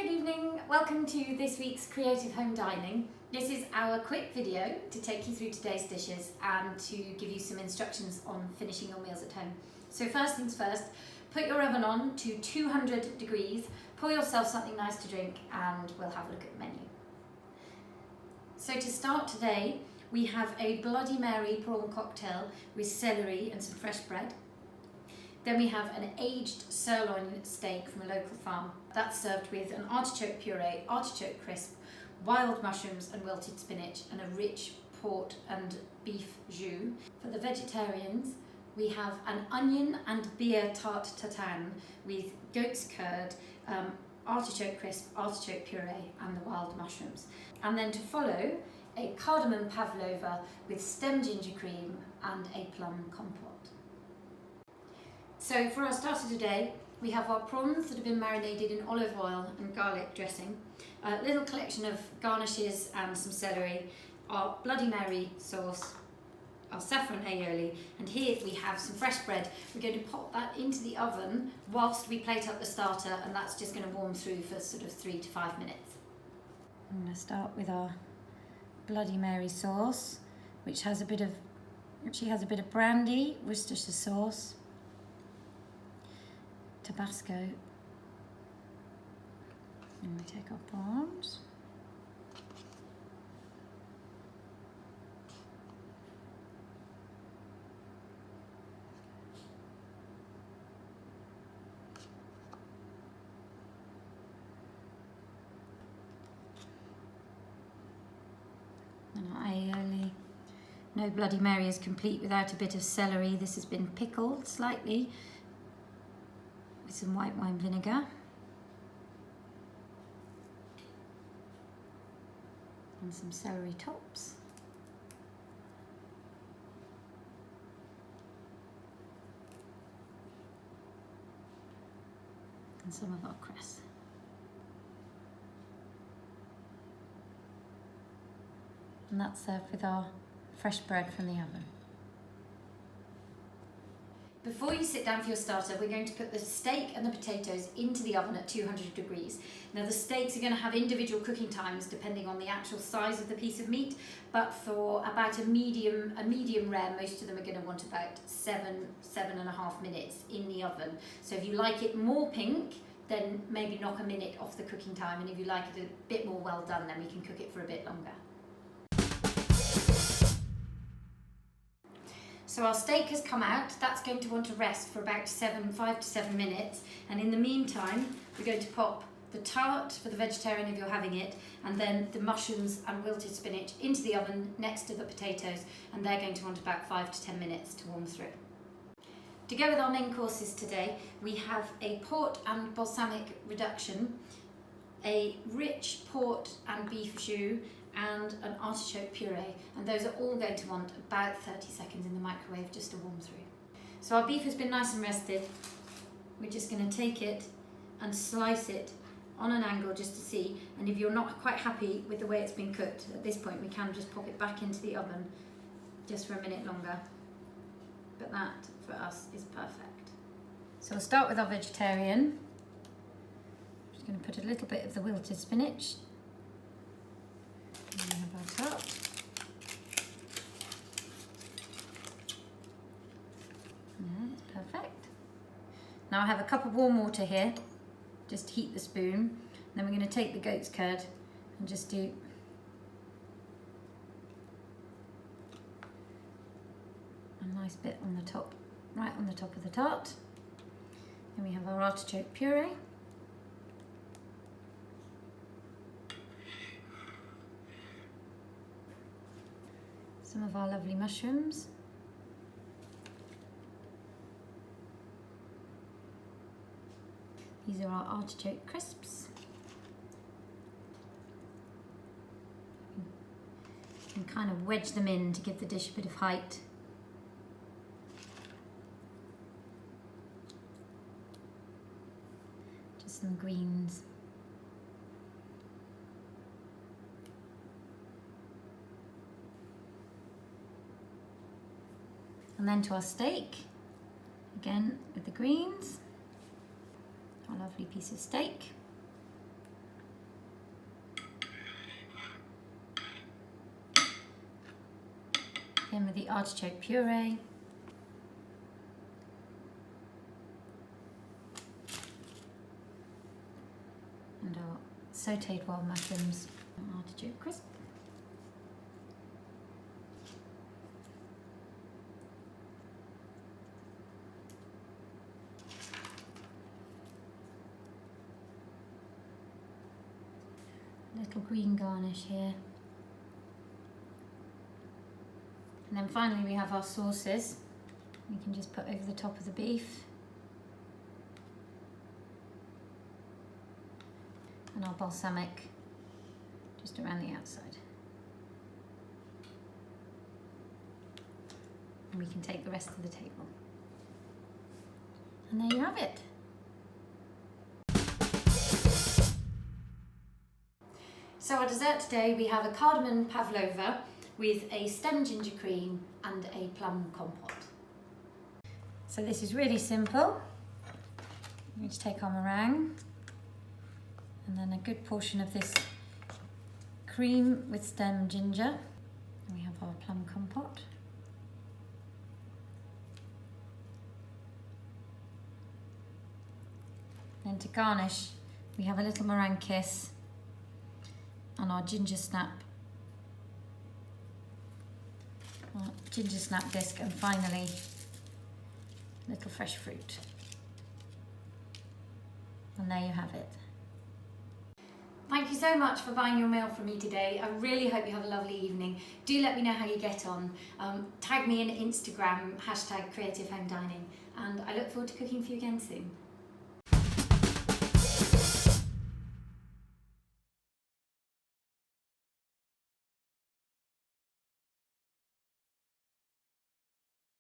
Good evening, welcome to this week's Creative Home Dining. This is our quick video to take you through today's dishes and to give you some instructions on finishing your meals at home. So first things first, put your oven on to 200 degrees, pour yourself something nice to drink and we'll have a look at the menu. So to start today, we have a Bloody Mary prawn cocktail with celery and some fresh bread. Then we have an aged sirloin steak from a local farm. That's served with an artichoke puree, artichoke crisp, wild mushrooms and wilted spinach, and a rich port and beef jus. For the vegetarians, we have an onion and beer tarte tatin with goat's curd, artichoke crisp, artichoke puree and the wild mushrooms. And then to follow, a cardamom pavlova with stem ginger cream and a plum compote. So for our starter today, we have our prawns that have been marinated in olive oil and garlic dressing, a little collection of garnishes and some celery, our Bloody Mary sauce, our saffron aioli, and here we have some fresh bread. We're going to pop that into the oven whilst we plate up the starter, and that's just going to warm through for sort of 3 to 5 minutes. I'm going to start with our Bloody Mary sauce, which has a bit of brandy, Worcestershire sauce, Tabasco, and we take our prawns. And our aioli. No Bloody Mary is complete without a bit of celery. This has been pickled slightly with some white wine vinegar and some celery tops and some of our cress. And that's served with our fresh bread from the oven. Before you sit down for your starter, we're going to put the steak and the potatoes into the oven at 200 degrees. Now the steaks are going to have individual cooking times depending on the actual size of the piece of meat, but for about a medium rare, most of them are going to want about 7.5 minutes in the oven. So if you like it more pink, then maybe knock a minute off the cooking time, and if you like it a bit more well done, then we can cook it for a bit longer. So our steak has come out. That's going to want to rest for about 5 to 7 minutes. And in the meantime, we're going to pop the tart for the vegetarian if you're having it, and then the mushrooms and wilted spinach into the oven next to the potatoes, and they're going to want about 5 to 10 minutes to warm through. To go with our main courses today, we have a port and balsamic reduction, a rich port and beef jus, and an artichoke puree, and those are all going to want about 30 seconds in the microwave just to warm through. So our beef has been nice and rested. We're just going to take it and slice it on an angle just to see, and if you're not quite happy with the way it's been cooked, at this point we can just pop it back into the oven just for a minute longer, but that for us is perfect. So we'll start with our vegetarian. I'm just going to put a little bit of the wilted spinach. And we have our tart. Yeah, that's perfect. Now I have a cup of warm water here, just heat the spoon. Then we're going to take the goat's curd and just do a nice bit on the top, right on the top of the tart. Then we have our artichoke puree. Some of our lovely mushrooms. These are our artichoke crisps. You can kind of wedge them in to give the dish a bit of height. Just some greens. And then to our steak, again with the greens, our lovely piece of steak. in with the artichoke puree. And our sautéed wild mushrooms and artichoke crisp. Little green garnish here. And then finally we have our sauces. We can just put over the top of the beef. And our balsamic just around the outside. And we can take the rest of the table. And there you have it. So our dessert today, we have a cardamom pavlova with a stem ginger cream and a plum compote. So this is really simple. I'm going to take our meringue and then a good portion of this cream with stem ginger. And we have our plum compote. Then to garnish, we have a little meringue kiss and our ginger snap disc, and finally little fresh fruit. And there you have it. Thank you so much for buying your meal from me today. I really hope you have a lovely evening. Do let me know how you get on. Tag me in Instagram, #CreativeHomeDining, and I look forward to cooking for you again soon.